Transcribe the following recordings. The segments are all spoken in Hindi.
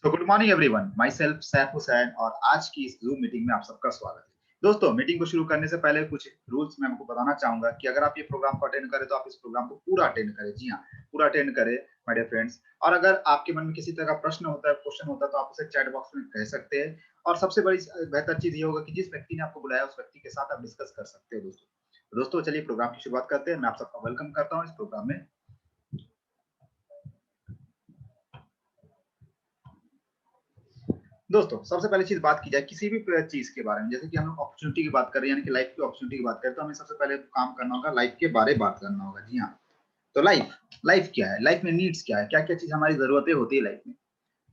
तो good morning everyone, my self Saif Hussain और आज की इस ज़ूम मीटिंग में आप सबका स्वागत है। दोस्तों, मीटिंग को शुरू करने से पहले कुछ रूल्स मैं आपको बताना चाहूँगा कि अगर आप ये प्रोग्राम को अटेंड करें, तो आप इस प्रोग्राम को पूरा अटेंड करें। जी हाँ, पूरा अटेंड करें माय डियर फ्रेंड्स। और अगर आपके मन में किसी तरह का प्रश्न होता है, क्वेश्चन होता है, तो आप उसे चैट बॉक्स में कह सकते हैं। और सबसे बड़ी बेहतर चीज़ ये होगा कि जिस व्यक्ति ने आपको बुलाया, उस व्यक्ति के साथ आप डिस्कस कर सकते हो दोस्तों। तो दोस्तों, चलिए प्रोग्राम की शुरुआत करते हैं। मैं आप सबका वेलकम करता हूँ इस प्रोग्राम में। दोस्तों, सबसे पहली चीज़ बात की जाए किसी भी चीज़ के बारे में, जैसे कि हम लोग अपॉर्च्युनिटी की बात कर रहे हैं, यानी कि लाइफ की अपॉर्च्युनिटी की बात करें, तो हमें सबसे पहले काम करना होगा, लाइफ के बारे में बात करना होगा। जी हाँ, तो लाइफ लाइफ क्या है? लाइफ में नीड्स क्या है? क्या-क्या चीज़ हमारी ज़रूरतें होती है लाइफ में?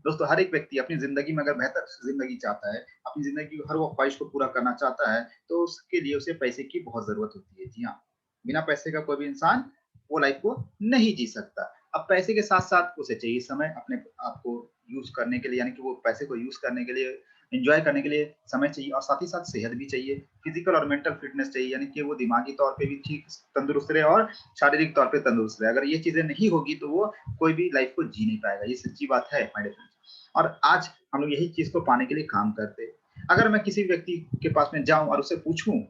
दोस्तों, हर एक व्यक्ति अपनी ज़िंदगी में अगर बेहतर ज़िंदगी चाहता है, अपनी ज़िंदगी की हर वो ख्वाहिश को पूरा करना चाहता है, तो उसके लिए उसे पैसे की बहुत ज़रूरत होती है। जी हाँ, बिना पैसे का कोई भी इंसान वो लाइफ को नहीं जी सकता। अब पैसे के साथ-साथ उसे चाहिए समय अपने आप को यूज़ करने के लिए, यानी कि वो पैसे को यूज़ करने के लिए, एन्जॉय करने के लिए समय चाहिए और साथ ही साथ सेहत भी चाहिए, फिज़िकल और मेंटल फिटनेस चाहिए, यानी कि वो दिमागी तौर पे भी ठीक तंदुरुस्त रहे और शारीरिक तौर पे तंदुरुस्त रहे। अगर ये चीज़ें नहीं होगी, तो वो कोई भी लाइफ को जी नहीं पाएगा। ये सच्ची बात है माय डियर फ्रेंड्स। और आज हम लोग यही चीज़ को पाने के लिए काम करते हैं। अगर मैं किसी व्यक्ति के पास में जाऊँ और उससे पूछूँ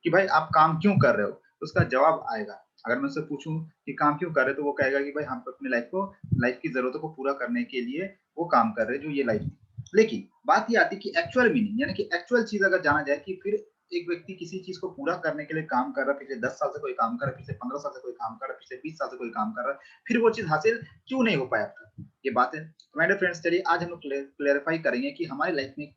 कि भाई आप काम क्यों कर रहे हो? तो उसका जवाब आएगा। अगर मैं उससे पूछूँ कि काम क्यों कर रहे हो? तो वो कहेगा कि भाई हम तो अपनी लाइफ की ज़रूरतों को पूरा करने के लिए वो काम कर रहे हैं, जो ये लाइफ थी। लेकिन बात ये आती है कि एक्चुअल मीनिंग, यानी कि एक्चुअल चीज़ अगर जाना जाए कि फिर एक व्यक्ति किसी चीज़ को पूरा करने के लिए काम कर रहा है, पिछले 10 साल से कोई काम कर रहा है, पिछले 15 साल से कोई काम कर रहा है, पिछले 20 साल से कोई काम कर रहा है, फिर वो चीज़ हासिल क्यों नहीं हो पाया अब तक? ये बात है। तो माय डियर फ्रेंड्स, चलिए आज हम लोग क्लेरिफाई करेंगे कि हमारी लाइफ में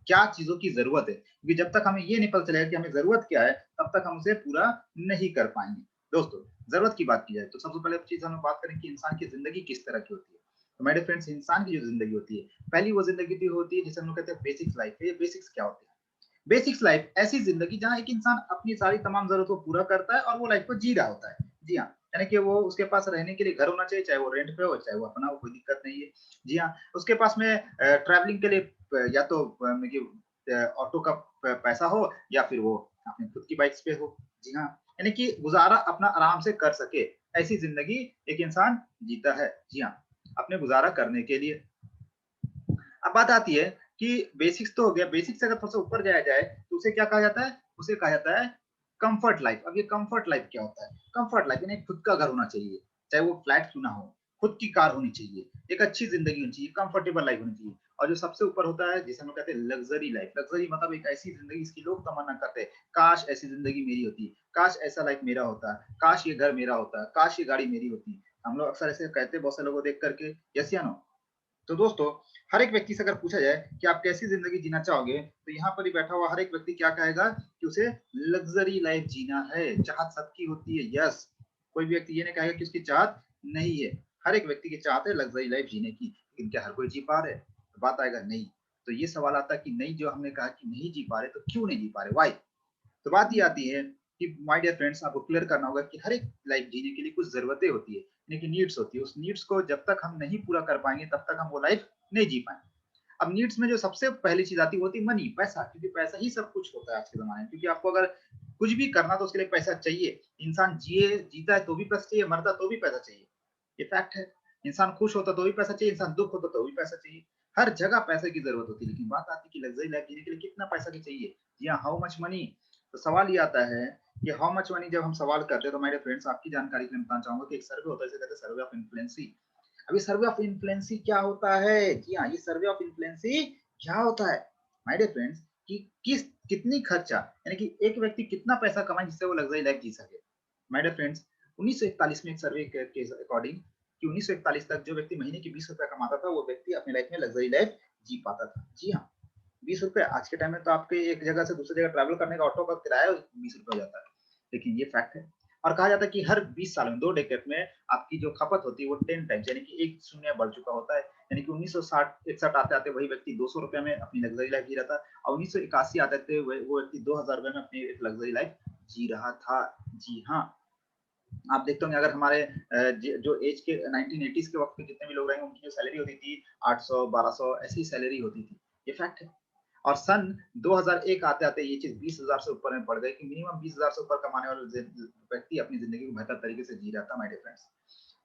क्या चीज़ों की ज़रूरत है। क्योंकि जब तक हमें ये नहीं पता चलेगा कि हमें ज़रूरत क्या है, तब तक हम उसे पूरा नहीं कर पाएँगे। दोस्तों, ज़रूरत की बात की जाए, तो सबसे पहले चीज़ हम लोग बात करें कि इंसान की ज़िंदगी किस तरह की होती है। तो माय डियर फ्रेंड्स, इंसान की जो ज़िंदगी होती है, पहली वो ज़िंदगी भी होती है जिसे हम लोग कहते हैं बेसिक्स लाइफ। ये बेसिक्स क्या होते हैं? बेसिक्स लाइफ ऐसी ज़िंदगी जहाँ एक इंसान अपनी सारी तमाम ज़रूरतों को पूरा करता है और वो लाइफ को जी रहा होता है। जी हाँ, यानी कि वो उसके पास रहने के लिए घर होना चाहिए, चाहे वो रेंट पे हो, चाहे वो अपना हो, कोई दिक्कत नहीं है। जी हाँ, उसके पास में ट्रैवलिंग के लिए या तो ऑटो का पैसा हो या फिर वो अपनी खुद की बाइक्स पे हो। जी हाँ, यानी कि गुज़ारा अपना आराम से कर सके, ऐसी ज़िंदगी एक इंसान जीता है। जी हाँ, अपने गुज़ारा करने के लिए। अब बात आती है कि बेसिक्स तो हो गया, बेसिक्स से अगर थोड़ा-सा ऊपर जाया जाए, तो उसे क्या कहा जाता है? उसे कहा जाता है कम्फर्ट लाइफ़। अब ये कम्फर्ट लाइफ़ क्या होता है? कम्फर्ट लाइफ़ यानी खुद का घर होना चाहिए, चाहे वो फ्लैट क्यों ना हो, खुद की कार होनी चाहिए, एक अच्छी ज़िंदगी होनी चाहिए, कम्फर्टेबल लाइफ़ होनी चाहिए। और जो सबसे ऊपर होता है, जिसे हम लोग कहते हैं लग्ज़री लाइफ़। लग्ज़री मतलब एक ऐसी ज़िंदगी जिसकी लोग तमन्ना करते हैं, काश ऐसी ज़िंदगी मेरी होती, काश ऐसा लाइफ़ मेरा होता, काश ये घर मेरा होता, काश ये गाड़ी मेरी होती। हम लोग अक्सर ऐसे कहते हैं बहुत से लोगों को देख कर के, यस या नो? तो दोस्तों, हर एक व्यक्ति से अगर पूछा जाए कि आप कैसी ज़िंदगी जीना चाहोगे? तो यहाँ पर ही बैठा हुआ हर एक व्यक्ति क्या कहेगा कि उसे लग्ज़री लाइफ़ जीना है। चाहत सबकी होती है, यस। कोई भी व्यक्ति ये नहीं कहेगा कि उसकी चाहत नहीं है। हर एक व्यक्ति की चाहत है लग्ज़री लाइफ़ जीने की। लेकिन क्या हर कोई जी पा रहा है? तो बात आएगा नहीं। तो ये सवाल आता है कि नहीं, जो हमने कहा कि नहीं जी पा रहे, तो क्यों नहीं जी पा रहे? व्हाई? तो बात ये आती है कि माय डियर फ्रेंड्स, आपको क्लियर करना होगा कि हर एक लाइफ जीने के लिए कुछ ज़रूरतें होती है, यानी कि नीड्स होती है। उस नीड्स को जब तक हम नहीं पूरा कर पाएँगे, तब तक हम वो लाइफ नहीं जी पाएँगे। अब नीड्स में जो सबसे पहली चीज़ आती है, वो होती है मनी, पैसा, क्योंकि पैसा ही सब कुछ होता है आज के ज़माने में। क्योंकि आपको अगर कुछ भी करना, तो उसके लिए पैसा चाहिए। इंसान जीता है तो भी पैसा चाहिए, मरता तो भी पैसा चाहिए। ये फैक्ट है। इंसान खुश होता तो भी पैसा चाहिए, इंसान दुःख होता तो भी पैसा चाहिए। हर जगह पैसे की ज़रूरत होती है, लेकिन बात आती है कि लग्ज़री लाइफ़ जीने के लिए कितना पैसा की चाहिए? जी हाँ, हाउ मच मनी? तो सवाल ये आता है कि हाउ मच मनी जब हम सवाल करते हैं, तो मेरे फ्रेंड्स आपकी जानकारी के लिए बताना चाहूँगा कि एक सर्वे होता है, जिसे कहते हैं सर्वे ऑफ इन्फ्लुएंसी। अब ये सर्वे ऑफ इन्फ्लुएंसी क्या होता है? जी हाँ, ये सर्वे ऑफ इन्फ्लुएंसी क्या होता है? माय डियर फ्रेंड्स, कि कितनी खर्चा, यानी कि एक व्यक्ति कितना पैसा कमाए जिससे वो लग्ज़री लाइफ़ जी सके। माय डियर फ्रेंड्स, 1941 में एक सर्वे के अकॉर्डिंग कि 1941 तक जो व्यक्ति महीने के ₹20 कमाता था, वो व्यक्ति अपनी लाइफ़ में लग्ज़री लाइफ़ जी पाता था। जी हाँ, ₹20 आज के टाइम में तो आपके एक जगह से दूसरी जगह ट्रैवल करने का ऑटो का किराया ₹20 हो जाता है। लेकिन ये फैक्ट है। और कहा जाता है कि हर 20 साल में 2 डेकेड में आपकी जो खपत होती है वो 10 टाइम्स, यानी कि 1 शून्य बढ़ चुका होता है। यानी कि 1960-61 आते-आते वही व्यक्ति ₹200 में अपनी लग्ज़री लाइफ़ जी रहा था और 1981 आते-आते वो व्यक्ति ₹2000 में अपनी एक लग्ज़री लाइफ़ जी रहा था। जी हाँ। आप देखते होंगे, अगर हमारे जो एज के 1980s के वक़्त के जितने भी लोग रहे हैं, उनकी जो सैलरी होती थी 800, 1200 ऐसी सैलरी होती थी। ये फैक्ट है। और सन 2001 आते-आते ये चीज़ 20,000 से ऊपर में बढ़ गई कि मिनिमम 20,000 से ऊपर कमाने वाला व्यक्ति अपनी ज़िंदगी को बेहतर तरीके से जी रहा था, माय डियर फ्रेंड्स।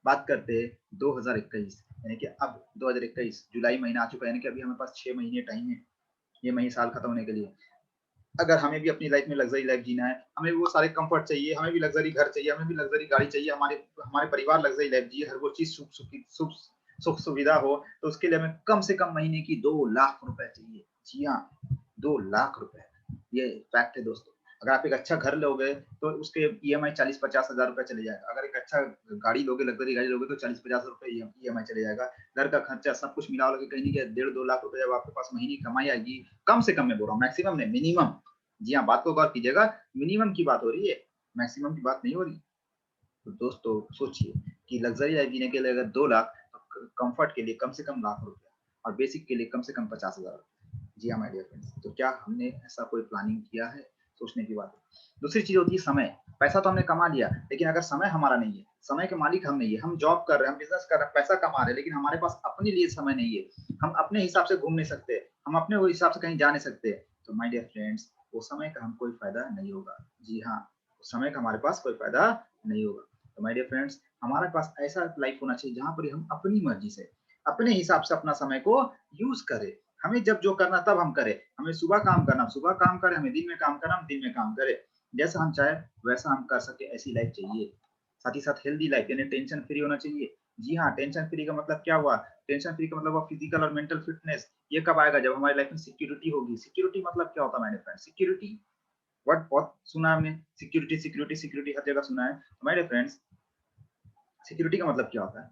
बात करते 2021, यानी कि अब 2021 जुलाई महीना आ चुका है, यानी कि अभी हमारे पास 6 महीने टाइम है, ये मही साल खत्म होने के लिए। अगर हमें भी अपनी लाइफ में लग्जरी लाइफ जीना है, हमें वो सारे कंफर्ट चाहिए, हमें भी लग्जरी घर चाहिए, हमें भी लग्जरी गाड़ी चाहिए, हमारे हमारे परिवार लग्जरी लाइफ जिए, हर वो चीज सुख सुविधा हो, तो उसके लिए हमें कम से कम महीने की 2 लाख रुपए चाहिए। जी हाँ, 2 लाख रुपए, ये फैक्ट है दोस्तों। अगर आप एक अच्छा घर लोगे तो उसके ईएमआई 40-50 हजार रुपए चले जाएगा। अगर एक अच्छा गाड़ी लोगे, लग्जरी गाड़ी लोगे, तो 40-50 रुपए ईएमआई चले जाएगा। घर का खर्चा सब कुछ मिला लोगे, कहीं नहीं गया 1.5-2 लाख रुपए जब आपके पास महीने की कमाई आएगी, कम से कम मैं बोल रहा हूँ, मैक्सिमम नहीं, मिनिमम। जी हाँ, बात को गौर कीजिएगा, मिनिमम की बात हो रही है, मैक्सिमम की बात नहीं हो रही। तो दोस्तों सोचिए कि लग्जरी लाइफ जीने के लिए अगर 2 लाख, तो कंफर्ट के लिए कम से कम लाख रुपया, और बेसिक के लिए कम से कम 50 हजार। जी हाँ माय डियर फ्रेंड्स, तो क्या हमने ऐसा कोई प्लानिंग किया है? सोचने की बात है। दूसरी चीज होती है समय। पैसा तो हमने कमा लिया, लेकिन अगर समय हमारा नहीं है, समय के मालिक हम नहीं है, हम जॉब कर रहे हैं, हम बिजनेस कर रहे हैं, पैसा कमा रहे हैं, लेकिन हमारे पास अपने लिए समय नहीं है, हम अपने हिसाब से घूम नहीं सकते, हम अपने वो हिसाब से कहीं जा नहीं सकते, तो माय डियर फ्रेंड्स, वो समय का हम कोई फायदा नहीं होगा। जी हाँ, समय का हमारे पास कोई फायदा नहीं होगा। तो माय डियर फ्रेंड्स, हमारे पास ऐसा लाइफ होना चाहिए जहां पर हम अपनी मर्जी से, अपने हिसाब से अपना समय को यूज करें। हमें जब जो करना तब हम करें, हमें सुबह काम करना सुबह काम करें, हमें दिन में काम करना हम दिन में काम करें, जैसा हम चाहे वैसा हम कर सके, ऐसी लाइफ चाहिए। साथ ही साथ हेल्दी लाइफ, यानी टेंशन फ्री होना चाहिए। जी हाँ, टेंशन फ्री का मतलब क्या हुआ? टेंशन फ्री का मतलब हुआ फिजिकल और मेंटल फिटनेस। ये कब आएगा? जब हमारी लाइफ में सिक्योरिटी होगी। सिक्योरिटी मतलब क्या होता है मेरे फ्रेंड? सिक्योरिटी वर्ड बहुत सुना हमने, सिक्योरिटी सिक्योरिटी सिक्योरिटी हर जगह सुना है। तो मेरे फ्रेंड्स, सिक्योरिटी का मतलब क्या होता है?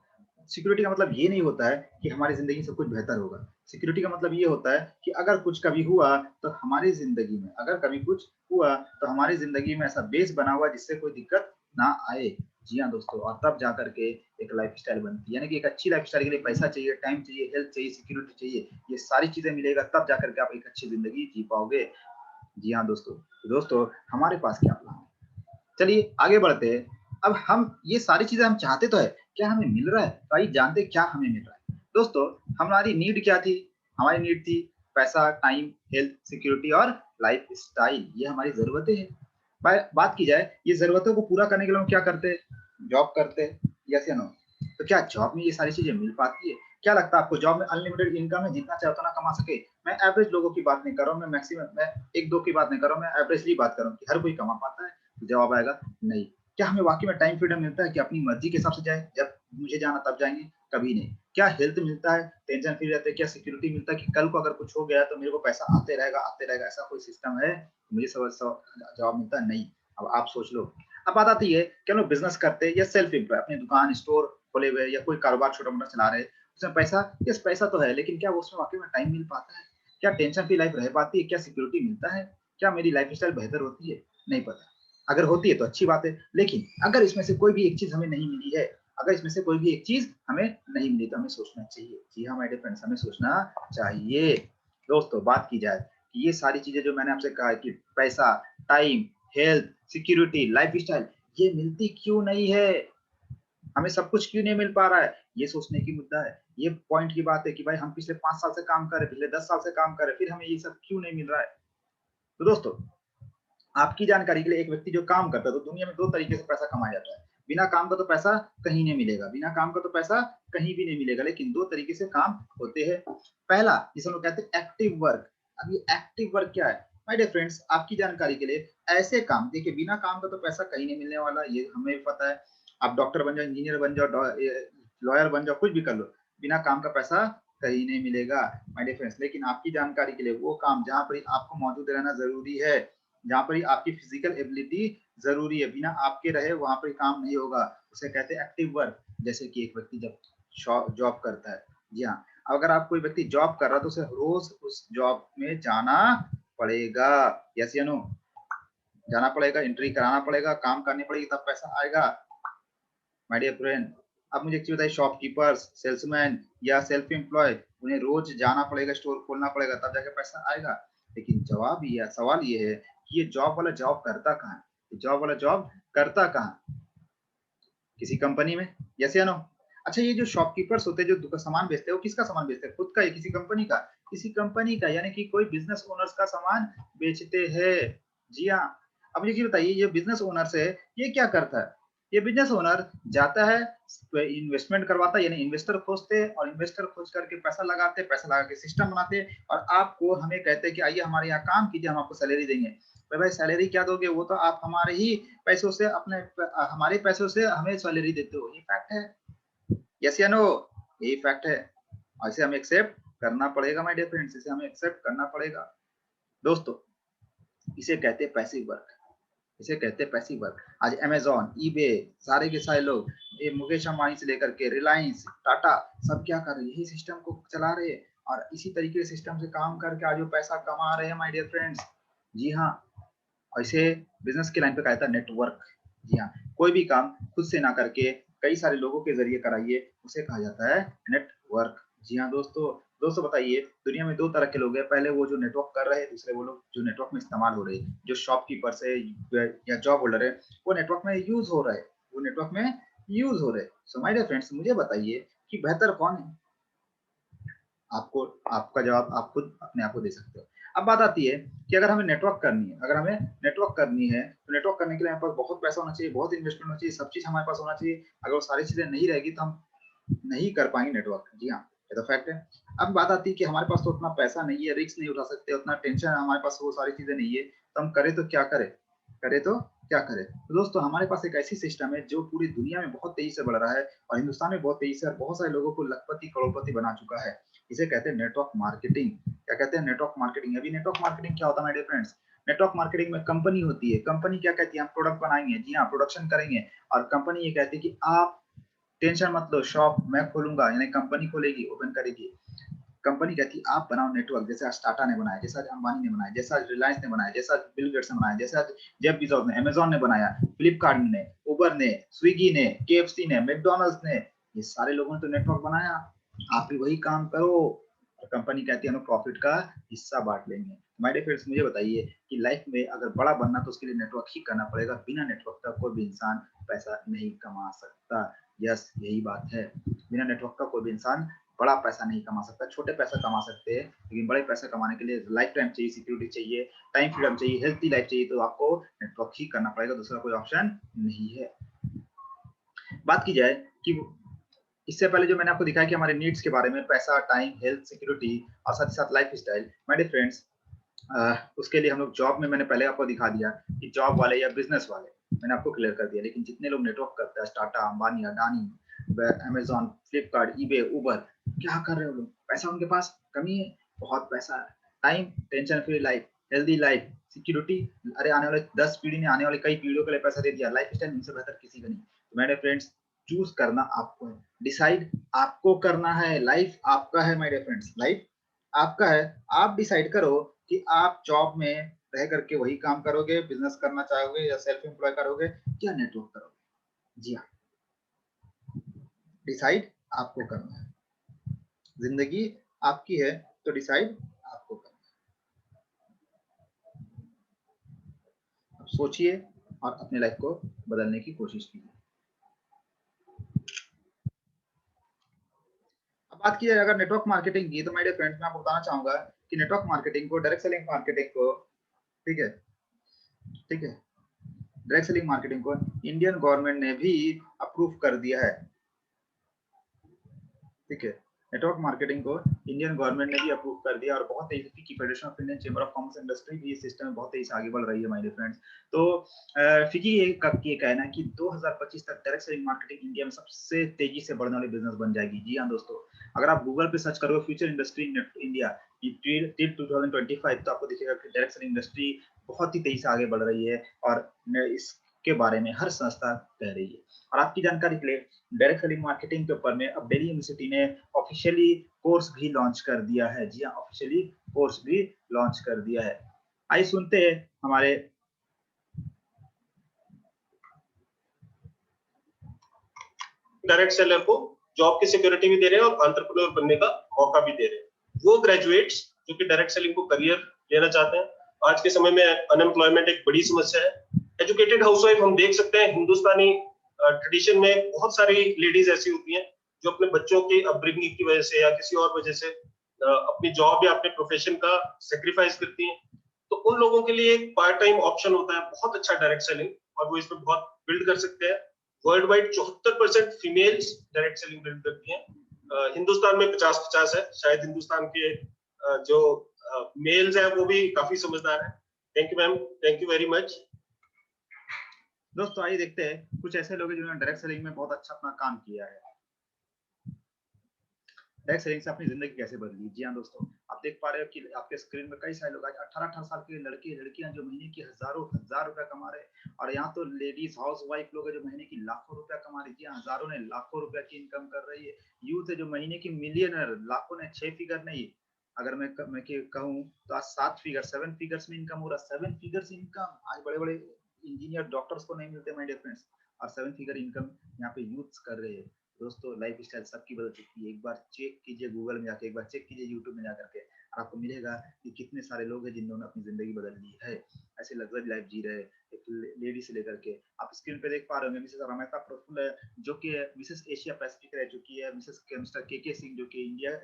सिक्योरिटी का मतलब ये नहीं होता है कि हमारी जिंदगी सब कुछ बेहतर होगा। सिक्योरिटी का मतलब ये होता है कि अगर कुछ कभी हुआ, तो हमारी जिंदगी में अगर कभी कुछ हुआ, तो हमारी जिंदगी में ऐसा बेस बना हुआ जिससे कोई दिक्कत ना आए। जी हाँ दोस्तों, और तब जा करके एक लाइफ स्टाइल बनती है, यानी कि एक अच्छी लाइफ स्टाइल के लिए पैसा चाहिए, टाइम चाहिए, हेल्थ चाहिए, सिक्योरिटी चाहिए, ये सारी चीजें मिलेगा तब जा करके आप एक अच्छी जिंदगी जी पाओगे। जी हाँ दोस्तों, तो दोस्तों हमारे पास क्या प्लान है? चलिए आगे बढ़ते हैं। अब हम ये सारी चीजें हम चाहते तो है, क्या हमें मिल रहा है? तो आइए जानते क्या हमें मिल रहा है। दोस्तों, हमारी नीड क्या थी? हमारी नीड थी पैसा, टाइम, हेल्थ, सिक्योरिटी और लाइफ स्टाइल, ये हमारी जरूरतें हैं। बात की जाए, ये जरूरतों को पूरा करने के लिए हम क्या करते हैं? जॉब करते हैं, यस या नो? तो क्या जॉब में ये सारी चीजें मिल पाती है? क्या लगता है आपको, जॉब में अनलिमिटेड इनकम है, जितना चाहे उतना कमा सके? मैं एवरेज लोगों की बात नहीं कर रहा हूँ, मैं मैक्सिमम, मैं एक दो की बात नहीं कर रहा हूँ, मैं एवरेजली बात कर रहा हूँ कि हर कोई कमा पाता है। जवाब आएगा नहीं। क्या हमें वाकई में टाइम फ्रीडम मिलता है कि अपनी मर्जी के हिसाब से जाए, जब मुझे जाना तब जाएंगे? कभी नहीं। क्या हेल्थ मिलता है, टेंशन फ्री रहते हैं? क्या सिक्योरिटी मिलता है कि कल को अगर कुछ हो गया तो मेरे को पैसा आते रहेगा, ऐसा कोई सिस्टम है? मुझे जवाब मिलता है नहीं। अब आप सोच लो। अब बात आती है कि हम लोग बिजनेस करते हैं या सेल्फ एम्प्लॉय, अपनी दुकान स्टोर खोले हुए या कोई कारोबार छोटा मोटा चला रहे हैं, उसमें पैसा, यस पैसा तो है, लेकिन क्या उसमें वाकई में टाइम मिल पाता है? क्या टेंशन फ्री लाइफ रह पाती है? क्या सिक्योरिटी मिलता है? क्या मेरी लाइफ स्टाइल बेहतर होती है? नहीं पता। अगर होती है तो अच्छी बात है, लेकिन अगर इसमें से कोई भी एक चीज हमें नहीं मिली है, अगर इसमें से कोई भी एक चीज हमें नहीं मिली, तो हमें सोचना चाहिए। जी हाँ माय डियर फ्रेंड्स, हमें सोचना चाहिए। दोस्तों बात की जाए कि ये सारी चीजें जो मैंने आपसे कहा कि पैसा, time, health, security, life style, ये मिलती क्यों नहीं है? हमें सब कुछ क्यों नहीं मिल पा रहा है? ये सोचने की मुद्दा है, ये पॉइंट की बात है कि भाई हम पिछले 5 साल से काम कर रहे हैं, पिछले 10 साल से काम कर रहे हैं, फिर हमें ये सब क्यों नहीं मिल रहा है? तो दोस्तों, आपकी जानकारी के लिए, एक व्यक्ति जो काम करता है, तो दुनिया में 2 तरीके से पैसा कमाया जाता है। बिना काम का तो पैसा कहीं नहीं मिलेगा, बिना काम का तो पैसा कहीं भी नहीं मिलेगा, लेकिन 2 तरीके से काम होते हैं। पहला, जिसे हम लोग कहते हैं एक्टिव वर्क। अब ये एक्टिव वर्क क्या है? माय डियर फ्रेंड्स, आपकी जानकारी के लिए, ऐसे काम, देखिए बिना काम का तो पैसा कहीं नहीं मिलने वाला, ये हमें पता है। आप डॉक्टर बन जाओ, इंजीनियर बन जाओ, लॉयर बन जाओ, कुछ भी कर लो, बिना काम का पैसा कहीं नहीं मिलेगा माय डियर फ्रेंड्स। लेकिन आपकी जानकारी के लिए, वो काम जहाँ पर आपको मौजूद रहना जरूरी है, जहाँ पर आपकी फिजिकल एबिलिटी जरूरी है, बिना आपके रहे वहां पर काम नहीं होगा, उसे कहते हैं एक्टिव वर्क। जैसे कि एक व्यक्ति जब जॉब करता है, जी हाँ, अगर आप कोई व्यक्ति जॉब कर रहा है तो उसे रोज उस जॉब में जाना पड़ेगा, यस या नो? जाना पड़ेगा, एंट्री कराना पड़ेगा, काम करनी पड़ेगी, तब पैसा आएगा माय डियर फ्रेंड। अब मुझे एक चीज बताइए, शॉपकीपर्स, सेल्समैन या सेल्फ एम्प्लॉय, उन्हें रोज जाना पड़ेगा, स्टोर खोलना पड़ेगा, तब जाके पैसा आएगा। लेकिन सवाल ये है कि ये जॉब वाला जॉब करता कहाँ है? जॉब वाला जॉब करता कहाँ? किसी कंपनी में, यस या नो? अच्छा, ये जो शॉपकीपर्स होते हैं, जो सामान बेचते हैं, वो किसका सामान बेचते हैं? खुद का या किसी कंपनी का? किसी कंपनी का, यानी कि कोई बिजनेस ओनर्स का सामान बेचते हैं। जी हाँ। अब मुझे ये बताइए, ये बिजनेस ओनर्स है, ये क्या करता है? ये बिजनेस ओनर जाता है, इन्वेस्टमेंट करवाता है, यानी इन्वेस्टर खोजते हैं और इन्वेस्टर खोज करके पैसा लगाते, पैसा लगा के सिस्टम बनाते और आपको हमें कहते हैं कि आइए हमारे यहाँ काम कीजिए, हम आपको सैलरी देंगे। भाई सैलरी क्या दोगे, वो तो आप हमारे ही पैसों से हमारे पैसों से हमें सैलरी देते हो, ये फैक्ट है। यस या नो, यही फैक्ट है। ऐसे हमें एक्सेप्ट करना पड़ेगा माय डियर फ्रेंड्स, इसे हमें एक्सेप्ट करना पड़ेगा दोस्तों। इसे कहते हैं पैसिव वर्क, इसे कहते हैं पैसिव वर्क। आज अमेजॉन, ईबे, सारे के सारे लोग, ये मुकेश अंबानी से लेकर के रिलायंस, टाटा, सब क्या कर रहे हैं, यही सिस्टम को चला रहे हैं और इसी तरीके से सिस्टम से काम करके आज वो पैसा कमा रहे हैं माय डियर फ्रेंड्स। जी हाँ, ऐसे बिजनेस के लाइन पे कहा जाता है नेटवर्क। जी हाँ, कोई भी काम खुद से ना करके कई सारे लोगों के जरिए कराइए, उसे कहा जाता है नेटवर्क। जी हाँ दोस्तों, दोस्तों बताइए, दुनिया में दो तरह के लोग हैं, पहले वो जो नेटवर्क कर रहे हैं, दूसरे वो लोग जो नेटवर्क में इस्तेमाल हो रहे हैं। जो शॉपकीपर्स है या जॉब होल्डर है, वो नेटवर्क में यूज हो रहा है, वो नेटवर्क में यूज हो रहे हैं। सो माय डियर फ्रेंड्स, मुझे बताइए कि बेहतर कौन है? आपको, आपका जवाब आप खुद अपने आप को दे सकते हो। अब बात आती है कि अगर हमें नेटवर्क करनी है, अगर हमें नेटवर्क करनी है तो नेटवर्क करने के लिए हमारे पास बहुत पैसा होना चाहिए, बहुत इन्वेस्टमेंट होना चाहिए, सब चीज हमारे पास होना चाहिए। अगर वो सारी चीजें नहीं रहेगी तो हम नहीं कर पाएंगे नेटवर्क। जी हाँ, ये तो फैक्ट है। अब बात आती है कि हमारे पास तो उतना पैसा नहीं है, रिस्क नहीं उठा सकते, उतना टेंशन है हमारे पास, वो सारी चीजें नहीं है, तो हम करें तो क्या करें, करें तो क्या करें? तो दोस्तों हमारे पास एक ऐसी सिस्टम है जो पूरी दुनिया में बहुत तेजी से बढ़ रहा है और हिंदुस्तान में बहुत तेजी से और बहुत सारे लोगों को लखपति करोड़पति बना चुका है। इसे कहते हैं नेटवर्क मार्केटिंग। क्या कहते हैं? Network marketing. अभी नेटवर्क मार्केटिंग क्या होता है my dear friends? Network marketing में कंपनी होती है, कंपनी क्या कहती है, हम प्रोडक्ट बनाएंगे, जी हाँ प्रोडक्शन करेंगे, और कंपनी ये कहती है कि आप टेंशन मत लो, शॉप मैं खोलूंगा, यानी कंपनी खोलेगी, ओपन करेगी। कंपनी कहती है आप बनाओ नेटवर्क, जैसे आज टाटा ने बनाया, जैसे आज अंबानी ने बनाया, जैसे आज रिलायंस ने बनाया, जैसे आज बिल गेट्स ने बनाया, जैसे आज जेफ बीजोस ने, अमेजॉन ने बनाया, फ्लिपकार्ट ने, उबर ने, स्विगी ने, केएफसी ने, मैकडॉनल्ड्स ने, ये सारे लोगों ने तो नेटवर्क बनाया। आप भी वही काम करो और कंपनी कहती है हम प्रॉफिट का हिस्सा बांट लेंगे। माय डियर फ्रेंड्स, मुझे बताइए कि लाइफ में अगर बड़ा बनना तो उसके लिए नेटवर्क ही करना पड़ेगा, बिना नेटवर्क का कोई भी इंसान पैसा नहीं कमा सकता। यस, यही बात है, बिना नेटवर्क का कोई भी इंसान बड़ा पैसा नहीं कमा सकता। छोटे पैसा कमा सकते हैं, लेकिन बड़े पैसा कमाने के लिए लाइफ टाइम चाहिए, सिक्योरिटी चाहिए, टाइम फ्रीडम चाहिए, हेल्थी लाइफ चाहिए, तो आपको नेटवर्क ही करना पड़ेगा, दूसरा कोई ऑप्शन नहीं है। बात की जाए कि इससे पहले जो मैंने आपको दिखाया कि हमारे नीड्स के बारे में, पैसा, टाइम, हेल्थ, सिक्योरिटी और साथ ही साथ lifestyle, my dear friends, उसके लिए हम लोग जॉब में, मैंने पहले आपको दिखा दिया कि जॉब वाले या बिजनेस वाले, मैंने आपको क्लियर कर दिया। लेकिन जितने लोग नेटवर्क करते हैं, टाटा, अंबानी, अडानी, अमेजॉन, फ्लिपकार्ट, ईबे, उबर, क्या कर रहे हो लोग? पैसा उनके पास कमी है, बहुत पैसा है। Time, tension free life, healthy life, security, अरे आने वाले 10 पीढ़ी ने, आने वाले कई पीढ़ियों के लिए पैसा दे दिया, लाइफ स्टाइल इनसे बेहतर किसी का नहीं। तो मेरे फ्रेंड्स, चूज करना आपको है, डिसाइड आपको करना है, लाइफ आपका है माय डियर फ्रेंड्स, लाइफ आपका है। आप डिसाइड करो कि आप जॉब में रह करके वही काम करोगे, बिजनेस करना चाहोगे, या सेल्फ एम्प्लॉय करोगे, या नेटवर्क करोगे। जी हाँ, डिसाइड आपको करना है, जिंदगी आपकी है तो डिसाइड आपको करना है। अब सोचिए और अपने लाइफ को बदलने की कोशिश कीजिए। अब बात की जाए अगर नेटवर्क मार्केटिंग की, तो मेरे फ्रेंड्स, मैं आपको बताना चाहूंगा कि नेटवर्क मार्केटिंग को, डायरेक्ट सेलिंग मार्केटिंग को, ठीक है, ठीक है, डायरेक्ट सेलिंग मार्केटिंग को इंडियन गवर्नमेंट ने भी अप्रूव कर दिया है। ठीक है, नेटवर्क मार्केटिंग को इंडियन गवर्नमेंट ने भी अप्रूव कर दिया और बहुत तेजी की federation of Indian chamber of commerce industry भी इस सिस्टम में बहुत तेजी से आगे बढ़ रही है माय डियर फ्रेंड्स। तो फिकी का ये कहना है कि 2025 तक डायरेक्ट सेलिंग मार्केटिंग इंडिया में सबसे तेजी से बढ़ने वाली बिजनेस बन जाएगी। जी हाँ दोस्तों, अगर आप गूगल पे सर्च करोगे future industry in India till 2025, तो आपको दिखेगा कि डायरेक्ट सेलिंग इंडस्ट्री बहुत ही तेजी से आगे बढ़ रही है और इसके बारे में हर संस्था कह रही है। और आपकी जानकारी के लिए, डायरेक्ट सेलिंग मार्केटिंग के ऊपर में अब दिल्ली यूनिवर्सिटी ने ऑफिशियली कोर्स भी लॉन्च कर दिया है। जी हाँ, ऑफिशियली कोर्स भी लॉन्च कर दिया है। आइए सुनते हैं हमारे डायरेक्ट सेलर को जॉब की सिक्योरिटी भी दे रहे हैं और एंटरप्रेन्योर बनने का मौका भी दे रहे हैं। वो ग्रेजुएट्स जो कि डायरेक्ट सेलिंग को करियर लेना चाहते हैं, आज के समय में अनएम्प्लॉयमेंट एक बड़ी समस्या है। एजुकेटेड हाउसवाइफ हम देख सकते हैं, हिंदुस्तानी ट्रेडिशन में बहुत सारी लेडीज ऐसी होती हैं जो अपने बच्चों की अपब्रिंगिंग की वजह से या किसी और वजह से अपनी जॉब या अपने प्रोफेशन का सेक्रीफाइस करती हैं। तो उन लोगों के लिए एक पार्ट टाइम ऑप्शन होता है बहुत अच्छा डायरेक्ट सेलिंग, और वो इसमें बहुत बिल्ड कर सकते हैं। World wide 74% females direct selling build करती हैं। हिंदुस्तान में 50-50 है, शायद हिंदुस्तान के जो मेल्स हैं वो भी काफी समझदार है। Thank you ma'am, thank you very much. दोस्तों आइए देखते हैं कुछ ऐसे लोग हैं जिन्होंने डायरेक्ट सेलिंग में बहुत अच्छा अपना काम किया है। डायरेक्ट सेलिंग से अपनी जिंदगी कैसे बदली। जी हाँ दोस्तों, आप देख पा रहे हो कि आपके स्क्रीन में कई सारे लोग आज 18-18 साल के लड़के लड़कियां जो महीने की हजारों हजार रुपया कमा रहे हैं, और यहाँ तो लेडीज हाउस वाइफ लोग हैं जो महीने की लाखों रुपया कमा रही है। हजारों ने लाखों रुपया की इनकम कर रही है। यूथ है जो महीने की मिलियनर, लाखों ने 6 फिगर नहीं, अगर मैं कहूँ तो आज 7 फिगर 7 फिगर्स में इनकम हो रहा है। 7 फिगर्स इनकम आज बड़े बड़े इंजीनियर डॉक्टर्स को नहीं मिलते माय डियर फ्रेंड्स, और 7 फिगर इनकम यहाँ पे यूथ कर रहे हैं। दोस्तों लाइफ स्टाइल सबकी बदल चुकी है। एक बार चेक कीजिए गूगल में जाके, एक बार चेक कीजिए यूट्यूब में जाकर के, और आपको मिलेगा कि कितने सारे लोग हैं जिन्होंने अपनी जिंदगी बदल ली है, ऐसे लग्जरी लाइफ जी रहे हैं। एक लेडी से लेकर के आप स्क्रीन पे देख पा रहे होंगे मिसेस रमेता प्रफुल्ल, जो कि मिसेस एशिया पैसिफिक रह चुकी है। मिसेस मिस्टर के सिंह जो कि इंडिया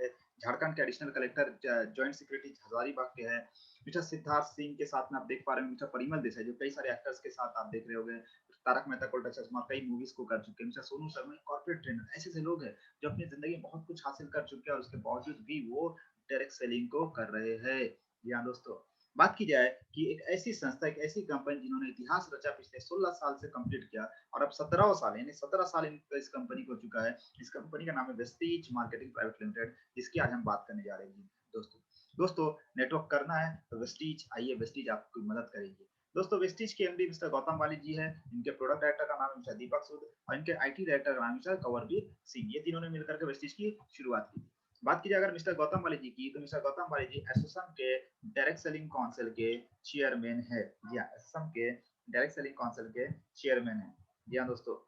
झारखंड के additional collector joint secretary Hazaribagh के हैं। मिस्टर सिद्धार्थ सिंह के साथ में आप देख पा रहे हैं मिस्टर परिमल देसाई, जो कई सारे एक्टर्स के साथ आप देख रहे होंगे, तारक मेहता का उल्टा चश्मा कई मूवीज को कर चुके हैं। Mister Sonu Sharma corporate trainer, ऐसे ऐसे लोग हैं जो अपनी जिंदगी में बहुत कुछ हासिल कर चुके हैं और उसके बावजूद भी वो डायरेक्ट सेलिंग को कर रहे हैं। यहाँ दोस्तों बात की जाए कि एक ऐसी संस्था, एक ऐसी कंपनी जिन्होंने इतिहास रचा पिछले 16 साल से कंप्लीट किया, और अब 17 साल यानी 17 साल इस कंपनी को चुका है। इस कंपनी का नाम है वेस्टीज मार्केटिंग प्राइवेट लिमिटेड, जिसकी आज हम बात करने जा रहे हैं। दोस्तों नेटवर्क करना है तो वेस्टीज आइए, वेस्टीज आपकी मदद करेगी। दोस्तों वेस्टीज के एमडी मिस्टर गौतम वाली जी हैं, इनके प्रोडक्ट डायरेक्टर का नाम है मिस्टर दीपक सूद, और इनके आईटी डायरेक्टर का नाम है मिस्टर कंवरवीर सिंह। ये तीनों ने मिलकर के वेस्टीज की शुरुआत की। बात की जाए अगर मिस्टर गौतम वाली जी की, तो मिस्टर गौतम वाली जी एसोसम के डायरेक्ट सेलिंग काउंसिल के चेयरमैन है। जी हाँ, एसोसम के डायरेक्ट सेलिंग काउंसिल के चेयरमैन है। जी हाँ दोस्तों,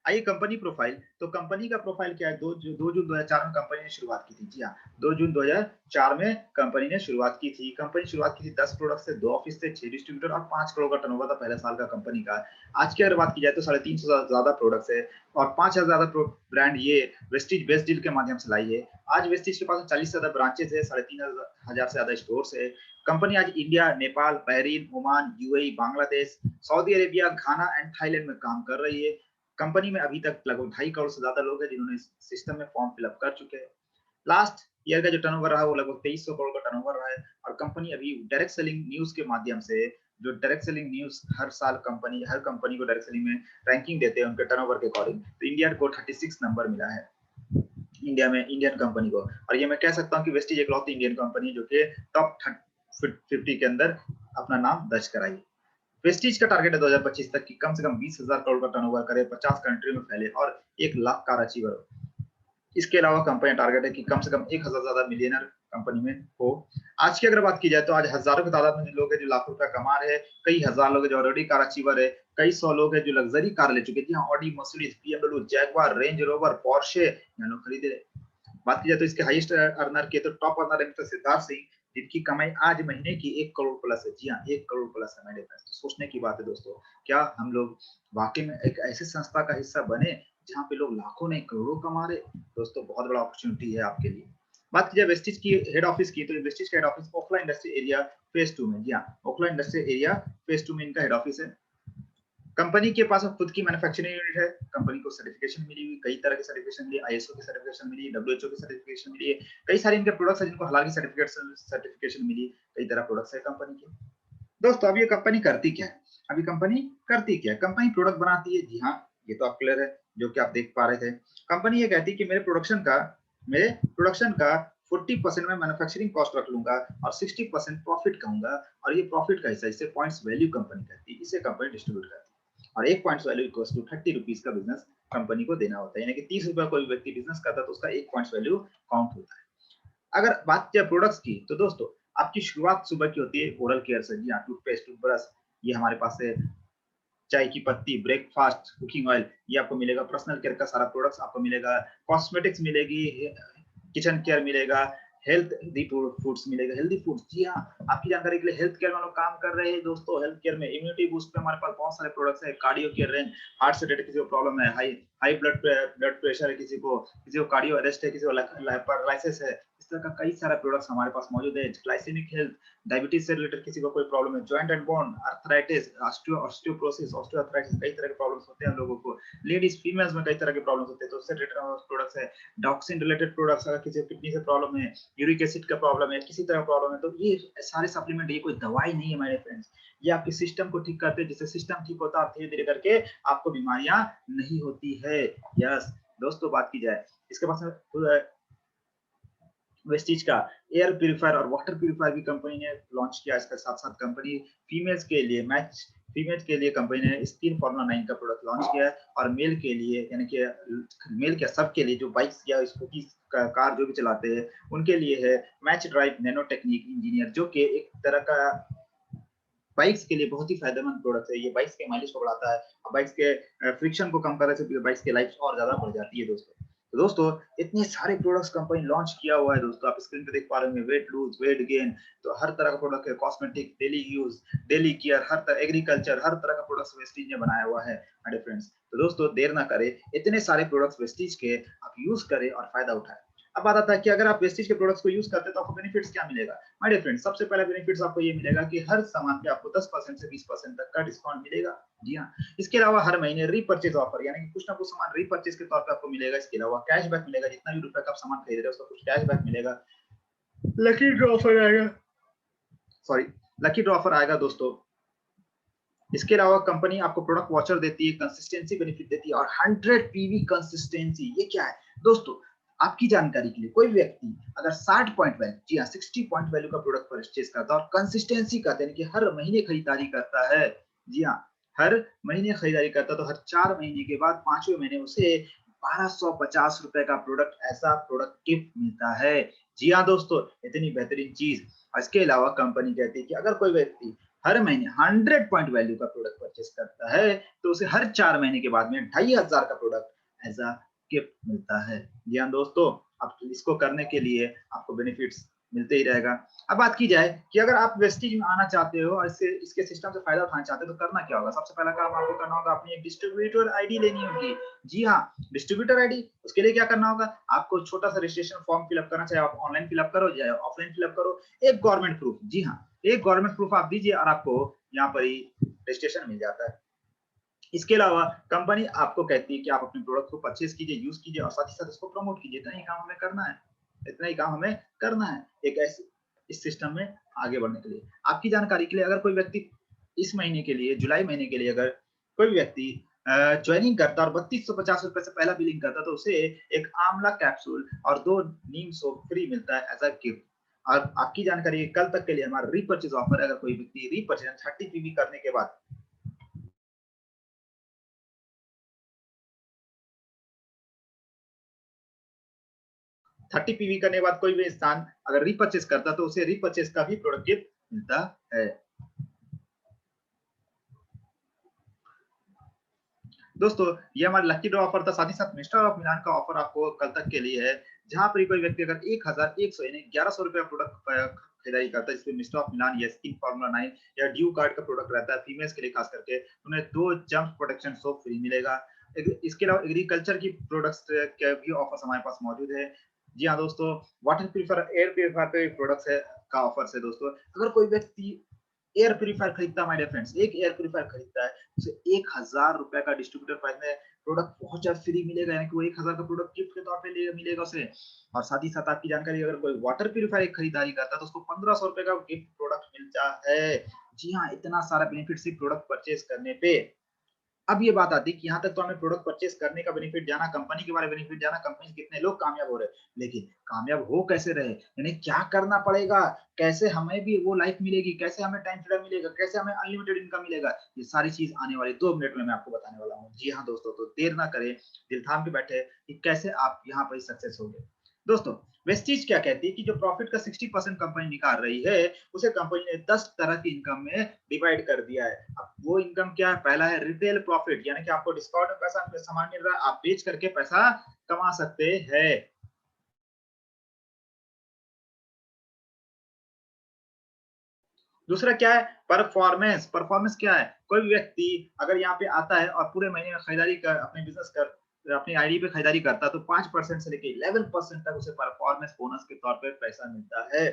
आइए कंपनी प्रोफाइल, तो कंपनी का प्रोफाइल क्या है। 2 जून 2004 में कंपनी ने शुरुआत की थी। जी हाँ, 2 जून 2004 में कंपनी ने शुरुआत की थी। कंपनी शुरुआत की थी 10 प्रोडक्ट से, 2 ऑफिस से, 6 डिस्ट्रीब्यूटर और 5 करोड़ का टर्नओवर था पहले साल का कंपनी का। आज की अगर बात की जाए तो 350 से ज्यादा प्रोडक्ट्स है और 5000 ज्यादा ब्रांड ये वेस्टीज बेस्ट डील के माध्यम से लाई है। आज वेस्टीज के पास 40 से ज्यादा ब्रांचेस है, 3500 से ज्यादा स्टोर्स है। कंपनी आज India, Nepal, Bahrain, Oman, UAE, Bangladesh, Saudi Arabia, Ghana and Thailand में काम कर रही है। कंपनी में अभी तक लगभग 2.5 करोड़ से ज्यादा लोग हैं जिन्होंने इस सिस्टम में फॉर्म फिलअप कर चुके हैं। लास्ट ईयर का जो टर्नओवर रहा वो लगभग 2300 करोड़ का टर्नओवर रहा है। और कंपनी अभी डायरेक्ट सेलिंग न्यूज के माध्यम से, जो डायरेक्ट सेलिंग न्यूज हर साल हर कंपनी को डायरेक्ट सेलिंग में रैंकिंग देते हैं उनके टर्नओवर के अकॉर्डिंग, तो इंडिया को 36 नंबर मिला है इंडिया में, इंडियन कंपनी को। और ये मैं कह सकता हूँ कि वेस्टीज इकलौती इंडियन कंपनी जो कि टॉप 50 के अंदर अपना नाम दर्ज कराई। वेस्टीज का टारगेट है 2025 तक की कम से कम 20,000 करोड़ का टर्नओवर करे, 50 कंट्री में फैले और 1 लाख कार अचीवर हो। इसके अलावा कंपनी टारगेट है कि कम से कम 1000 ज्यादा मिलियनर कंपनी में हो। आज की अगर बात की जाए तो आज हजारों की तादाद में लोग हैं जो लाखों रुपया कमा रहे हैं, कई हजार लोग हैं जो ऑलरेडी कार अचीवर है, कई सौ लोग हैं जो लग्जरी कार ले चुके हैं। Audi, Mercedes, BMW, Jaguar, range rover, Porsche लोग खरीदे। बात की जाए तो इसके हाईएस्ट अर्नर के तो टॉप अर्नर है सिद्धार्थ सिंह, जिनकी कमाई आज महीने की 1 करोड़ प्लस है। जी हाँ, 1 करोड़ प्लस है। मेरे पास सोचने की बात है दोस्तों, क्या हम लोग वाकई में एक ऐसी संस्था का हिस्सा बने जहाँ पे लोग लाखों नहीं करोड़ों कमा रहे। दोस्तों बहुत बड़ा अपॉर्चुनिटी है आपके लिए। बात की जाए वेस्टीज की हेड ऑफिस की, तो वेस्टीज का head office Okhla industry area phase 2 में। जी हाँ, ओखला इंडस्ट्री एरिया फेज 2 में इनका हेड ऑफिस है। कंपनी के पास खुद की मैन्युफैक्चरिंग यूनिट है। कंपनी को सर्टिफिकेशन मिली हुई, कई तरह की सर्टिफिकेशन मिली, आईएसओ की सर्टिफिकेशन मिली, डब्ल्यूएचओ की सर्टिफिकेशन मिली है। कई सारे इनके प्रोडक्ट्स हैं जिनको हलाल की सर्टिफिकेशन मिली। कई तरह प्रोडक्ट्स है कंपनी के। दोस्तों अब ये कंपनी करती क्या है, अभी कंपनी करती क्या है। कंपनी प्रोडक्ट बनाती है। जी हाँ, ये तो आप क्लियर है जो कि आप देख पा रहे थे। कंपनी ये कहती है कि मेरे प्रोडक्शन का 40% में मैन्युफैक्चरिंग कॉस्ट रख लूंगा और 60% प्रॉफिट कहूंगा, और ये प्रॉफिट का हिस्सा इसे पॉइंट्स वैल्यू कंपनी कहती है, इसे कंपनी डिस्ट्रीब्यूट करती है। और 1 points value equals to 30 rupees का बिजनेस कंपनी को देना होता है, यानी कि 30 रुपया कोई व्यक्ति बिजनेस करता है तो उसका 1 पॉइंट्स वैल्यू काउंट होता है। अगर बात किया प्रोडक्ट्स की, तो दोस्तों आपकी शुरुआत सुबह की होती है ओरल केयर से। जी हाँ, टूथपेस्ट, टूथब्रश, ये हमारे पास है, चाय की पत्ती, ब्रेकफास्ट, कुकिंग ऑयल, ये आपको मिलेगा। पर्सनल केयर का सारा प्रोडक्ट्स आपको मिलेगा। कॉस्मेटिक्स मिलेगी, किचन केयर मिलेगा, हेल्दी फूड्स मिलेगा। हेल्दी फूड्स, जी हाँ, आपकी जानकारी के लिए हेल्थ केयर में लोग काम कर रहे हैं दोस्तों। हेल्थ केयर में इम्यूनिटी बूस्ट पे हमारे पास बहुत सारे प्रोडक्ट्स है। कार्डियो केयर रेंज, हार्ट से रिलेटेड किसी को प्रॉब्लम है, हाई ब्लड प्रेशर है, किसी को कार्डियो अरेस्ट है, किसी को पैरालिसिस है, इस तरह का कई सारा प्रोडक्ट्स हमारे पास मौजूद है। ग्लाइसेमिक हेल्थ, डायबिटीज से रिलेटेड किसी को कोई प्रॉब्लम है, joint and bone, arthritis, osteoporosis, osteoarthritis, कई तरह के प्रॉब्लम्स होते हैं लोगों को। लेडीज फीमेल्स में कई तरह के प्रॉब्लम्स होते हैं, तो उससे रिलेटेड प्रोडक्ट्स है। डॉक्सिन रिलेटेड प्रोडक्ट्स, अगर किसी को किडनी से प्रॉब्लम है, यूरिक एसिड का प्रॉब्लम है, किसी तरह का प्रॉब्लम है, तो ये सारे सप्लीमेंट, ये कोई दवाई नहीं है मेरे फ्रेंड्स, ये आपके सिस्टम को ठीक करते हैं। जिससे सिस्टम ठीक होता है, धीरे धीरे करके आपको बीमारियां नहीं होती है। यस दोस्तों, बात की जाए इसके पास वेस्टीज का एयर प्यूरिफायर और वाटर प्यूरिफायर भी कंपनी ने लॉन्च किया। इसके साथ साथ कंपनी फीमेल्स के लिए कंपनी ने स्किन फॉर्मूला 9 का प्रोडक्ट लॉन्च किया है। और मेल के लिए, यानी कि मेल क्या सबके लिए, जो बाइक्स या स्कूटी कार जो भी चलाते हैं उनके लिए है match drive nano technique engineer, जो कि एक तरह का बाइक्स के लिए बहुत ही फायदेमंद प्रोडक्ट है। ये बाइक्स के माइलेज को बढ़ाता है और बाइक्स के फ्रिक्शन को कम करने से बाइक्स की लाइफ और ज्यादा बढ़ जाती है दोस्तों। तो दोस्तों इतने सारे प्रोडक्ट्स कंपनी लॉन्च किया हुआ है दोस्तों, आप स्क्रीन पे देख पा रहे होंगे। वेट लूज, वेट गेन, तो हर तरह का प्रोडक्ट है। Cosmetic, daily use, daily care, हर तरह, एग्रीकल्चर, हर तरह का प्रोडक्ट्स वेस्टीज ने बनाया हुआ है मेरे फ्रेंड्स। तो दोस्तों देर ना करें, इतने सारे प्रोडक्ट्स वेस्टीज के आप यूज करें और फायदा उठाएं। अब बात आता है कि अगर आप वेस्टीज के प्रोडक्ट्स को यूज करते हैं तो आपको बेनिफिट्स क्या मिलेगा। माय डियर फ्रेंड्स, सबसे पहला बेनिफिट्स आपको ये मिलेगा कि हर सामान पे आपको 10% से 20% तक का डिस्काउंट मिलेगा। जी हाँ, इसके अलावा हर महीने रीपर्चेज ऑफर, यानी कि कुछ ना कुछ सामान रीपर्चेज के तौर पे आपको मिलेगा। इसके अलावा कैशबैक मिलेगा, जितना भी रुपए का आप सामान खरीद रहे हो उसका कुछ कैशबैक मिलेगा। लकी ड्रॉ ऑफर आएगा, सॉरी लकी ड्रॉ ऑफर आएगा दोस्तों। इसके अलावा कंपनी आपको प्रोडक्ट वाचर देती है, कंसिस्टेंसी बेनिफिट देती है और 100 पीवी कंसिस्टेंसी। ये क्या है दोस्तों, आपकी जानकारी के लिए, कोई व्यक्ति अगर 60 पॉइंट वैल्यू, जी हाँ 60 पॉइंट वैल्यू का प्रोडक्ट परचेज करता है और कंसिस्टेंसी करते हैं कि हर महीने खरीदारी करता है, जी हाँ हर महीने खरीदारी करता है, तो हर 4 महीने के बाद 5वें महीने उसे 1250 रुपए का प्रोडक्ट, ऐसा प्रोडक्ट गिफ्ट मिलता है। जी हाँ दोस्तों, इतनी बेहतरीन चीज। इसके अलावा कंपनी कहती है कि अगर कोई व्यक्ति हर महीने 100 पॉइंट वैल्यू का प्रोडक्ट परचेस करता है तो उसे हर 4 महीने के बाद में 2500 का प्रोडक्ट एज अ गिफ्ट मिलता है। जी हाँ दोस्तों, अब इसको करने के लिए आपको बेनिफिट्स मिलते ही रहेगा। अब बात की जाए कि अगर आप वेस्टीज में आना चाहते हो और इसके सिस्टम से फायदा उठाना चाहते हो तो करना क्या होगा। सबसे पहला काम आपको करना होगा, अपनी एक डिस्ट्रीब्यूटर आईडी लेनी होगी। जी हाँ, डिस्ट्रीब्यूटर आईडी, उसके लिए क्या करना होगा, आपको छोटा सा रजिस्ट्रेशन फॉर्म फिलअप करना, चाहे आप ऑनलाइन फिलअप करो या ऑफलाइन फिलअप करो। एक गवर्नमेंट प्रूफ, जी हाँ एक गवर्नमेंट प्रूफ आप दीजिए और आपको यहाँ पर ही रजिस्ट्रेशन मिल जाता है। इसके अलावा कंपनी आपको कहती है कि आप अपने प्रोडक्ट को परचेज कीजिए, यूज कीजिए और साथ ही साथ इसको प्रमोट कीजिए। इतना ही काम हमें करना है, इतना ही काम हमें करना है एक ऐसे इस सिस्टम में आगे बढ़ने के लिए। आपकी जानकारी के लिए, अगर कोई व्यक्ति इस महीने के लिए, जुलाई महीने के लिए अगर कोई व्यक्ति ज्वाइनिंग करता और 3250 रुपए से पहला बिलिंग करता तो उसे एक आंवला कैप्सूल और 2 नीम सोप फ्री मिलता है एज अ गिफ्ट। और आपकी जानकारी, कल तक के लिए हमारा रीपर्चेज ऑफर है। अगर कोई व्यक्ति रीपर्चेज 30 पीवी करने के बाद 30 पीवी करने के बाद कोई भी इंसान अगर रीपर्चेज करता तो उसे रीपर्चेज का भी प्रोडक्ट गिफ्ट मिलता है। दोस्तों ये हमारा लकी ड्रॉ ऑफर था, साथ ही साथ मिस्टर ऑफ मिलान का ऑफर आपको कल तक के लिए है, जहां पर कोई व्यक्ति अगर 1100 यानी 1100 रुपए का प्रोडक्ट खरीदारी करता है, जिसमें मिस्टर ऑफ मिलान या स्किन फॉर्मूला 9 या ड्यू कार्ड का प्रोडक्ट रहता है फीमेल्स के लिए खास करके, उन्हें 2 जम्प प्रोटेक्शन सोप फ्री मिलेगा। इसके अलावा एग्रीकल्चर की प्रोडक्ट्स के भी ऑफर्स हमारे पास मौजूद है। जी हाँ दोस्तों, वाटर प्यूरिफायर, एयर प्यूरिफायर पे प्रोडक्ट्स है का ऑफर्स है दोस्तों। अगर कोई व्यक्ति एयर प्यूरिफायर खरीदता है, माय डियर फ्रेंड्स, एक एयर प्यूरिफायर खरीदता है, उसे 1000 रुपए का डिस्ट्रीब्यूटर प्राइस में प्रोडक्ट बहुत फ्री मिलेगा, यानी कि वो 1000 का प्रोडक्ट गिफ्ट के तौर पे मिलेगा उसे। और साथ ही साथ आपकी जानकारी, अगर कोई वाटर प्यूरिफायर खरीदारी करता है तो उसको 1500 रुपए का गिफ्ट प्रोडक्ट मिलता है। जी हाँ, इतना सारा बेनिफिट सिर्फ प्रोडक्ट परचेज करने पे। अब ये बात आती है कि यहाँ तक तो हमें प्रोडक्ट परचेज करने का बेनिफिट जाना, कंपनी के बारे में बेनिफिट जाना, कंपनी से कितने लोग कामयाब हो रहे हैं, लेकिन कामयाब हो कैसे रहे, यानी क्या करना पड़ेगा, कैसे हमें भी वो लाइफ मिलेगी, कैसे हमें टाइम फ्रीडम मिलेगा, कैसे हमें अनलिमिटेड इनकम मिलेगा, ये सारी चीज आने वाले 2 मिनट में मैं आपको बताने वाला हूँ। जी हाँ दोस्तों, तो देर ना करें, दिल थाम के बैठे कि कैसे आप यहाँ पर सक्सेस हो गए। दोस्तों वेस्टीज क्या कहती है कि जो प्रॉफिट का 60% कंपनी निकाल रही है उसे कंपनी ने 10 तरह की इनकम में डिवाइड कर दिया है। अब वो इनकम क्या है, पहला है रिटेल प्रॉफिट, यानी कि आपको डिस्काउंट में पैसा सामान मिल रहा है, आप बेच करके पैसा कमा सकते हैं। दूसरा क्या है, परफॉर्मेंस क्या है, कोई व्यक्ति अगर यहाँ पे आता है और पूरे महीने में खरीदारी कर अपने बिजनेस कर अपनी आईडी पे खरीदारी करता है तो 5% से लेके 11% तक उसे परफॉर्मेंस बोनस के तौर पे पैसा मिलता है।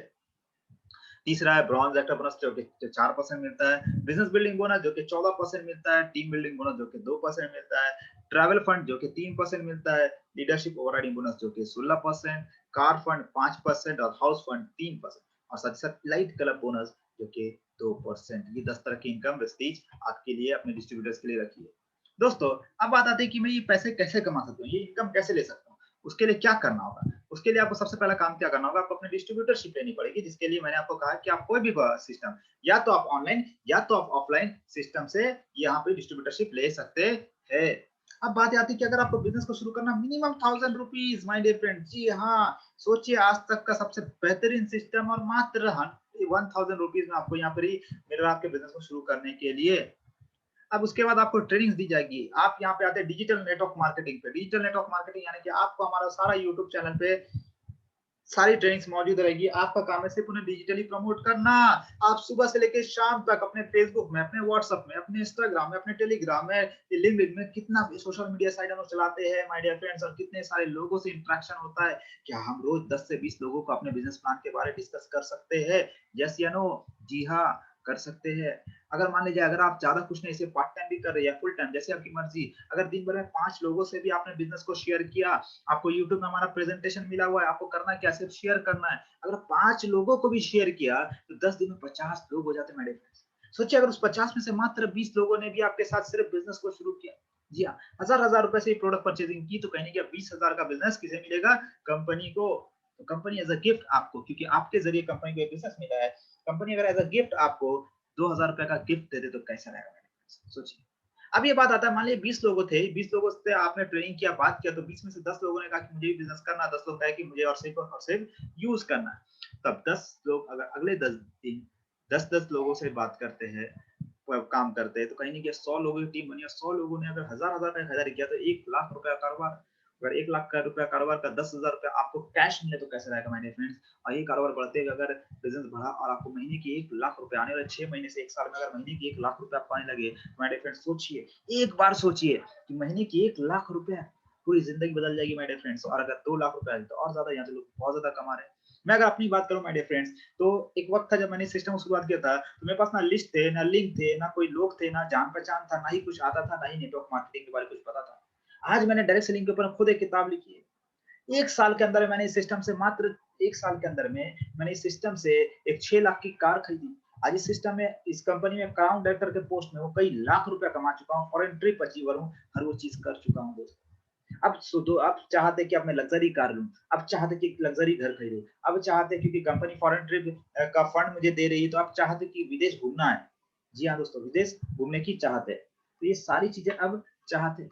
तीसरा है ब्रॉन्ज एक्टर बोनस जो कि 4% मिलता है, बिजनेस बिल्डिंग बोनस जो कि 14% मिलता है, टीम बिल्डिंग बोनस जो कि 2% मिलता है, ट्रैवल फंड जो कि 3% मिलता है, लीडरशिप ओवरराइडिंग बोनस जो कि 16%, कार फंड 5% और हाउस फंड 3% और साथ ही साथ लाइट क्लब बोनस जो कि 2%। ये 10 तरह की इनकम वेस्टेज आपके लिए अपने डिस्ट्रीब्यूटर्स के लिए रखी है। दोस्तों अब बात आती है कि मैं ये पैसे कैसे कमा सकता हूँ, ये इनकम कैसे ले सकता हूँ, उसके लिए क्या करना होगा। उसके लिए आपको सबसे पहला काम क्या करना होगा, आपको अपने डिस्ट्रीब्यूटरशिप लेनी पड़ेगी, जिसके लिए मैंने आपको कहा कि आप कोई भी सिस्टम या तो आप ऑनलाइन या तो आप ऑफलाइन सिस्टम से यहाँ पे डिस्ट्रीब्यूटरशिप ले सकते हैं। अब बात आती है कि अगर आपको बिजनेस को शुरू करना minimum 1000 rupees my dear friend, जी हाँ सोचिए आज तक का सबसे बेहतरीन सिस्टम और मात्र 1000 रुपीज में आपको यहाँ पर ही मिल रहा है आपके बिजनेस को शुरू करने के लिए। अब उसके बाद आपको ट्रेनिंग दी जाएगी। आप यहाँ पे आते हैं डिजिटल नेटवर्क मार्केटिंग पे। डिजिटल नेटवर्क मार्केटिंग यानी कि आपको हमारा सारा यूट्यूब चैनल पे सारी ट्रेनिंग्स मौजूद रहेगी। आपका काम है सिर्फ उन्हें डिजिटली प्रमोट करना। आप सुबह से लेकर शाम तक अपने फेसबुक में, अपने व्हाट्सएप में, अपने इंस्टाग्राम में, अपने टेलीग्राम में, लिंक्डइन में कितना सोशल मीडिया साइट हम चलाते हैं माय डियर फ्रेंड्स, और कितने सारे लोगों से इंटरेक्शन होता है। क्या हम रोज 10 से 20 लोगों को अपने बिजनेस प्लान के बारे में डिस्कस कर सकते हैं? यस या नो? जी हाँ कर सकते हैं। अगर मान लीजिए अगर आप ज्यादा कुछ नहीं, इसे पार्ट टाइम भी कर रहे हैं या फुल टाइम, जैसे आपकी मर्जी, अगर दिन भर में 5 लोगों से भी आपने बिजनेस को शेयर किया, आपको यूट्यूब में हमारा प्रेजेंटेशन मिला हुआ है, आपको करना क्या, सिर्फ शेयर करना है। अगर 5 लोगों को भी शेयर किया तो 10 दिन में 50 लोग हो जाते हैं मेरे फ्रेंड्स। सोचिए अगर उस 50 में से मात्र 20 लोगों ने भी आपके साथ सिर्फ बिजनेस को शुरू किया, जी हाँ, हजार रुपए से प्रोडक्ट परचेजिंग की, तो कहीं क्या 20,000 का बिजनेस किसे मिलेगा? कंपनी को। तो कंपनी एज अ गिफ्ट आपको, क्योंकि आपके जरिए कंपनी को बिजनेस मिला है, कंपनी अगर एज अ गिफ्ट आपको 2000 रुपए का गिफ्ट दे दे तो कैसा रहेगा? सोचिए। अब ये बात आता है, मान लीजिए 20 लोगों थे, 20 लोगों से आपने ट्रेनिंग किया, बात किया, तो 20 में से 10 लोगों ने कहा कि मुझे भी बिजनेस करना, 10 लोग कहे कि मुझे और सिर्फ यूज करना है। तब 10 लोग अगर अगले 10 दिन 10-10 लोगों से बात करते हैं, काम करते हैं, तो कहीं नहीं कि 100 लोगों की टीम बनी और 100 लोगों ने अगर हजार का खरीदारी किया तो 1 लाख रुपए का कारोबार। अगर 1 लाख का रुपया कारोबार का 10,000 रुपया आपको कैश मिले तो कैसा रहेगा माय डियर फ्रेंड्स? और ये कारोबार बढ़ते अगर बिजनेस बढ़ा और आपको महीने की 1 लाख रुपए आने वाले 6 महीने से 1 साल में अगर महीने की 1 लाख रुपए आपको आने लगे, माय डियर फ्रेंड्स सोचिए, एक बार सोचिए कि महीने की 1 लाख रुपए, पूरी जिंदगी बदल जाएगी माय डियर फ्रेंड्स। और अगर 2 लाख रुपए आए तो और ज्यादा, यहाँ से लोग बहुत ज्यादा कमा रहे हैं। मैं अगर अपनी बात करूं माय डियर फ्रेंड्स, तो एक वक्त था जब मैंने सिस्टम शुरुआत किया था, तो मेरे पास ना लिस्ट थे, ना लिंक थे, ना कोई लोग थे, ना जान पहचान था, ना ही कुछ आता था, ना ही नेटवर्क मार्केटिंग के बारे में कुछ पता था। आज मैंने डायरेक्ट सेलिंग के ऊपर खुद एक किताब लिखी है। 1 साल के अंदर मैंने इस सिस्टम से, मात्र 1 साल के अंदर में मैंने इस सिस्टम से एक 6 लाख की कार खरीदी। आज इस सिस्टम में, इस कंपनी में अकाउंट डायरेक्टर के पोस्ट में हूँ, कई लाख रुपया कमा चुका हूँ, फॉरेन ट्रिप अचीवर हूँ, हर वो चीज कर चुका हूँ दोस्तों। अब चाहते कि अब मैं लग्जरी कार लूं, अब चाहते कि लग्जरी घर खरीदूं, अब चाहते क्योंकि कंपनी फॉरेन ट्रिप का फंड मुझे दे रही है, तो अब चाहते कि विदेश घूमना है। जी हाँ दोस्तों, विदेश घूमने की चाहत है। तो ये सारी चीजें अब चाहते,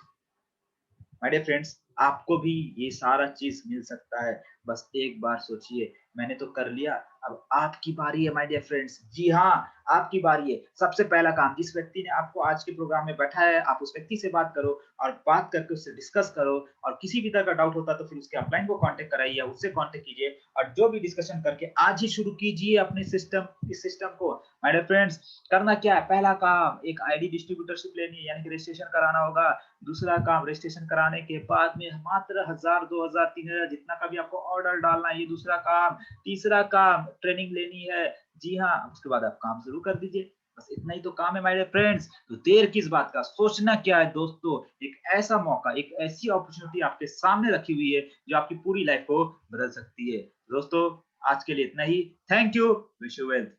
माय डियर फ्रेंड्स, आपको भी ये सारा चीज मिल सकता है। बस एक बार सोचिए, मैंने तो कर लिया, अब आपकी बारी है माय डियर फ्रेंड्स। जी हाँ, आपकी बारी है। सबसे पहला काम, जिस व्यक्ति ने आपको आज के प्रोग्राम में बैठाया है, आप उस व्यक्ति से बात करो और बात करके उससे डिस्कस करो, और किसी भी तरह का डाउट होता है तो फिर उसके अपलाइन को कांटेक्ट कराइए या उससे कांटेक्ट कीजिए, और जो भी डिस्कशन करके आज ही शुरू कीजिए अपने इस सिस्टम को। माय डियर फ्रेंड्स, करना क्या है? पहला काम, एक आईडी डिस्ट्रीब्यूटरशिप लेनी है, यानी कि रजिस्ट्रेशन कराना होगा। दूसरा काम, रजिस्ट्रेशन कराने के बाद में मात्र 1000, 2000, 3000 जितना का भी आपको ऑर्डर डालना है, ये दूसरा काम। तीसरा काम, ट्रेनिंग लेनी है। जी हाँ, उसके बाद आप काम शुरू कर दीजिए। बस इतना ही तो काम है माय डियर फ्रेंड्स। तो देर किस बात का, सोचना क्या है दोस्तों? एक ऐसा मौका, एक ऐसी अपॉर्चुनिटी आपके सामने रखी हुई है जो आपकी पूरी लाइफ को बदल सकती है। दोस्तों आज के लिए इतना ही। Thank you, wish you well.